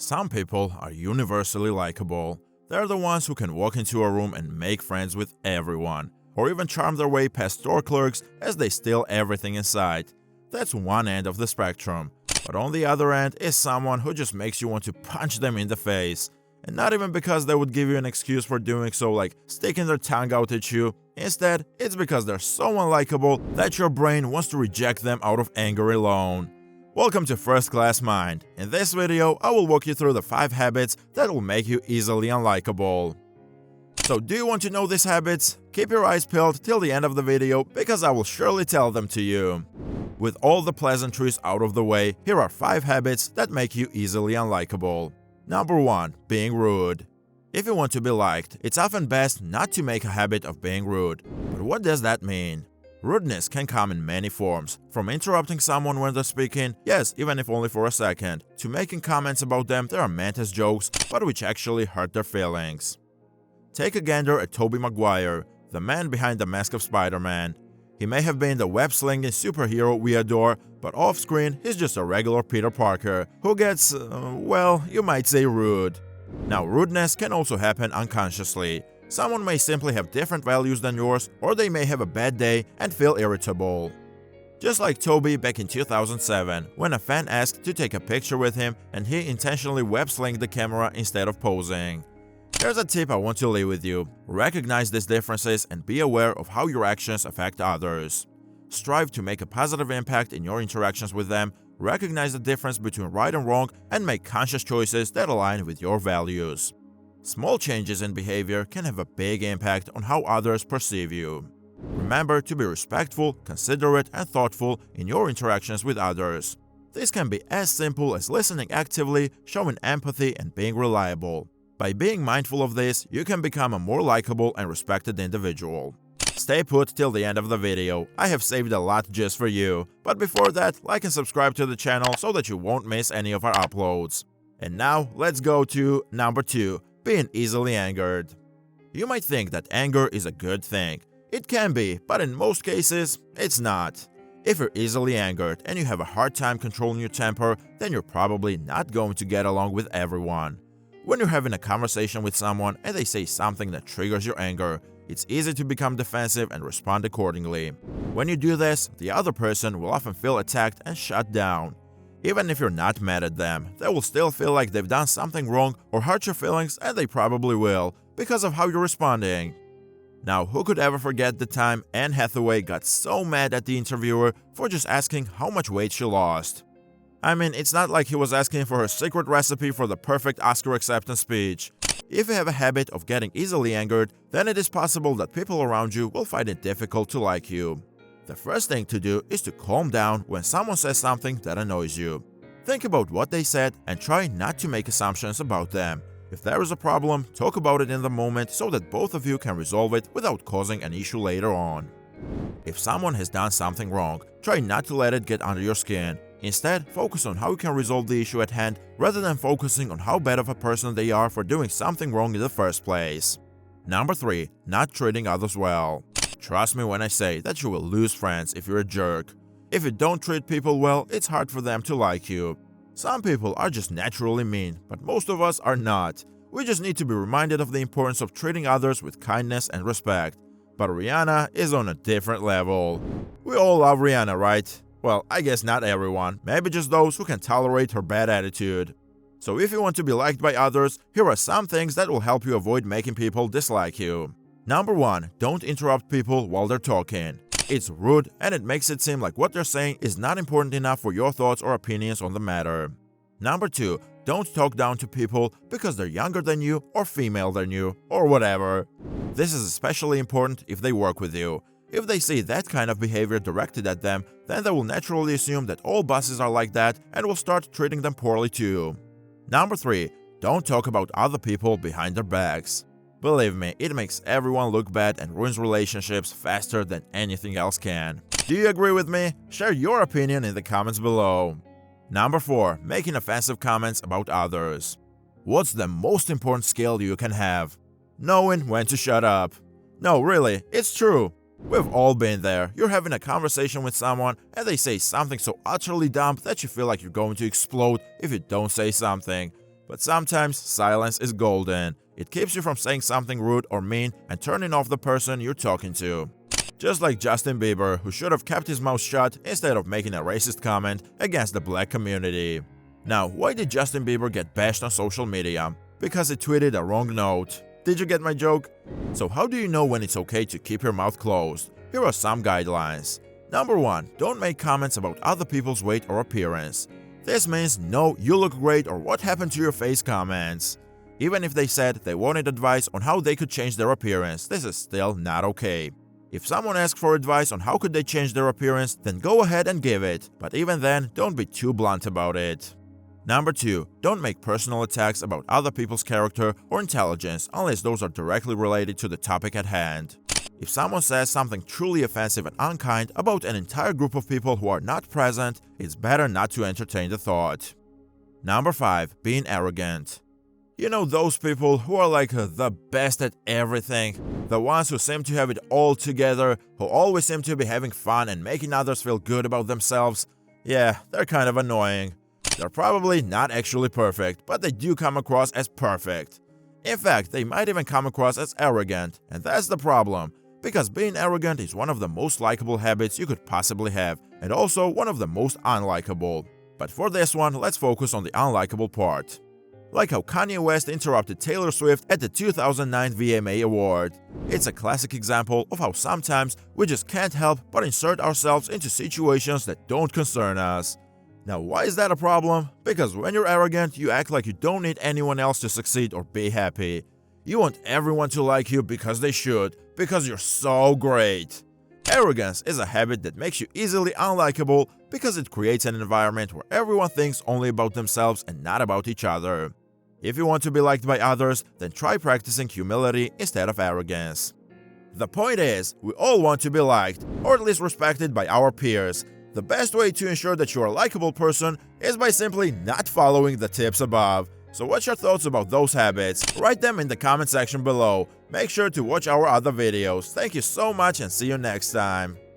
Some people are universally likable. They're the ones who can walk into a room and make friends with everyone, or even charm their way past store clerks as they steal everything in sight. That's one end of the spectrum. But on the other end is someone who just makes you want to punch them in the face. And not even because they would give you an excuse for doing so, like sticking their tongue out at you. Instead, it's because they're so unlikable that your brain wants to reject them out of anger alone. Welcome to First Class Mind. In this video, I will walk you through the 5 habits that will make you easily unlikable. So do you want to know these habits? Keep your eyes peeled till the end of the video because I will surely tell them to you. With all the pleasantries out of the way, here are 5 habits that make you easily unlikable. Number 1. Being rude. If you want to be liked, it's often best not to make a habit of being rude. But what does that mean? Rudeness can come in many forms, from interrupting someone when they're speaking, yes, even if only for a second, to making comments about them that are meant as jokes, but which actually hurt their feelings. Take a gander at Tobey Maguire, the man behind the mask of Spider-Man. He may have been the web-slinging superhero we adore, but off-screen he's just a regular Peter Parker, who gets, well, you might say rude. Now, rudeness can also happen unconsciously. Someone may simply have different values than yours, or they may have a bad day and feel irritable. Just like Toby back in 2007, when a fan asked to take a picture with him and he intentionally web-slinged the camera instead of posing. Here's a tip I want to leave with you. Recognize these differences and be aware of how your actions affect others. Strive to make a positive impact in your interactions with them, recognize the difference between right and wrong, and make conscious choices that align with your values. Small changes in behavior can have a big impact on how others perceive you. Remember to be respectful, considerate, and thoughtful in your interactions with others. This can be as simple as listening actively, showing empathy, and being reliable. By being mindful of this, you can become a more likable and respected individual. Stay put till the end of the video. I have saved a lot just for you. But before that, like and subscribe to the channel so that you won't miss any of our uploads. And now, let's go to number 2. Being easily angered. You might think that anger is a good thing. It can be, but in most cases, it's not. If you're easily angered and you have a hard time controlling your temper, then you're probably not going to get along with everyone. When you're having a conversation with someone and they say something that triggers your anger, it's easy to become defensive and respond accordingly. When you do this, the other person will often feel attacked and shut down. Even if you're not mad at them, they will still feel like they've done something wrong or hurt your feelings, and they probably will, because of how you're responding. Now, who could ever forget the time Anne Hathaway got so mad at the interviewer for just asking how much weight she lost? I mean, it's not like he was asking for her secret recipe for the perfect Oscar acceptance speech. If you have a habit of getting easily angered, then it is possible that people around you will find it difficult to like you. The first thing to do is to calm down when someone says something that annoys you. Think about what they said and try not to make assumptions about them. If there is a problem, talk about it in the moment so that both of you can resolve it without causing an issue later on. If someone has done something wrong, try not to let it get under your skin. Instead, focus on how you can resolve the issue at hand rather than focusing on how bad of a person they are for doing something wrong in the first place. Number 3. Not treating others well. Trust me when I say that you will lose friends if you're a jerk. If you don't treat people well, it's hard for them to like you. Some people are just naturally mean, but most of us are not. We just need to be reminded of the importance of treating others with kindness and respect. But Rihanna is on a different level. We all love Rihanna, right? Well, I guess not everyone, maybe just those who can tolerate her bad attitude. So if you want to be liked by others, here are some things that will help you avoid making people dislike you. Number 1. Don't interrupt people while they're talking. It's rude and it makes it seem like what they're saying is not important enough for your thoughts or opinions on the matter. Number 2. Don't talk down to people because they're younger than you or female than you or whatever. This is especially important if they work with you. If they see that kind of behavior directed at them, then they will naturally assume that all bosses are like that and will start treating them poorly too. Number 3. Don't talk about other people behind their backs. Believe me, it makes everyone look bad and ruins relationships faster than anything else can. Do you agree with me? Share your opinion in the comments below. Number 4. Making offensive comments about others. What's the most important skill you can have? Knowing when to shut up. No, really, it's true. We've all been there. You're having a conversation with someone and they say something so utterly dumb that you feel like you're going to explode if you don't say something. But sometimes silence is golden. It keeps you from saying something rude or mean and turning off the person you're talking to. Just like Justin Bieber, who should have kept his mouth shut instead of making a racist comment against the black community. Now, why did Justin Bieber get bashed on social media? Because he tweeted a wrong note. Did you get my joke? So how do you know when it's okay to keep your mouth closed? Here are some guidelines. Number 1. Don't make comments about other people's weight or appearance. This means no "you look great" or "what happened to your face" comments. Even if they said they wanted advice on how they could change their appearance, this is still not okay. If someone asks for advice on how could they change their appearance, then go ahead and give it, but even then, don't be too blunt about it. Number 2. Don't make personal attacks about other people's character or intelligence unless those are directly related to the topic at hand. If someone says something truly offensive and unkind about an entire group of people who are not present, it's better not to entertain the thought. Number 5. Being arrogant. You know those people who are like the best at everything? The ones who seem to have it all together, who always seem to be having fun and making others feel good about themselves? Yeah, they're kind of annoying. They're probably not actually perfect, but they do come across as perfect. In fact, they might even come across as arrogant, and that's the problem, because being arrogant is one of the most likable habits you could possibly have, and also one of the most unlikable. But for this one, let's focus on the unlikable part. Like how Kanye West interrupted Taylor Swift at the 2009 VMA Award. It's a classic example of how sometimes we just can't help but insert ourselves into situations that don't concern us. Now, why is that a problem? Because when you're arrogant, you act like you don't need anyone else to succeed or be happy. You want everyone to like you because they should, because you're so great. Arrogance is a habit that makes you easily unlikable because it creates an environment where everyone thinks only about themselves and not about each other. If you want to be liked by others, then try practicing humility instead of arrogance. The point is, we all want to be liked, or at least respected by our peers. The best way to ensure that you're a likable person is by simply not following the tips above. So what's your thoughts about those habits? Write them in the comment section below. Make sure to watch our other videos. Thank you so much and see you next time.